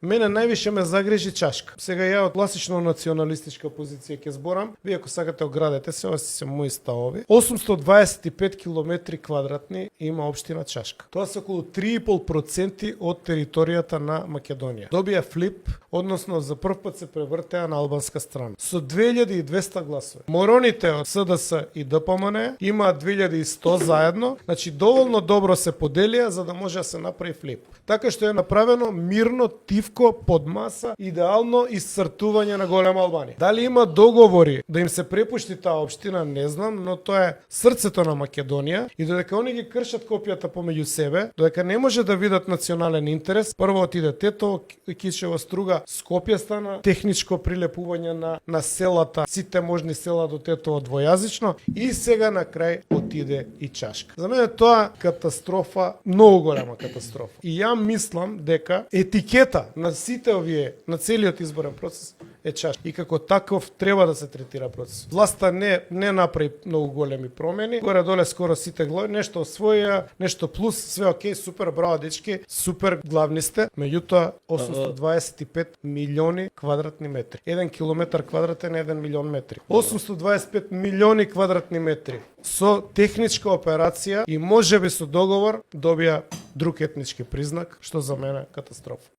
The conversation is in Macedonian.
Мене највише ме загрижи Чашка. Сега ја од класично националистичка позиција ќе зборам, вие ако сакате оградете се, ова се мои ставови. 825 километри квадратни има општина Чашка. Тоа се околу 3,5% од територијата на Македонија. Добија флип, односно за прв пат се превртеа на албанска страна. Со 2200 гласови. Мороните од СДС и ДПМН имаат 2100 заедно, значи доволно добро се поделија за да може да се направи флип. Така што е направено мирно, тивко, под маса, идеално исцртување на голема Албанија. Дали има договори да им се препушти таа општина, не знам, но тоа е срцето на Македонија и додека они ги кршат копијата помеѓу себе, додека не може да видат национален интерес, прво отиде Тетово, Кичево, Струга, Скопје стана техничко прилепување на селата, сите можни села до Тетово двојазично и сега на крај отиде и Чашка. За мене тоа катастрофа, многу голема катастрофа. И ја мислам дека етикета на сите овие, на целиот изборен процес е Чашка. И како таков треба да се третира процес. Власта не направи многу големи промени. Горе-доле скоро сите глави, нешто освоија, нешто плюс, све окей, супер, браво дечки, супер главни сте. Меѓутоа 825 милиони квадратни метри. 1 километар квадратен е 1 милион метри. 825 милиони квадратни метри. Со техничка операција и можеби со договор добија друг етнички признак, што за мене катастрофа.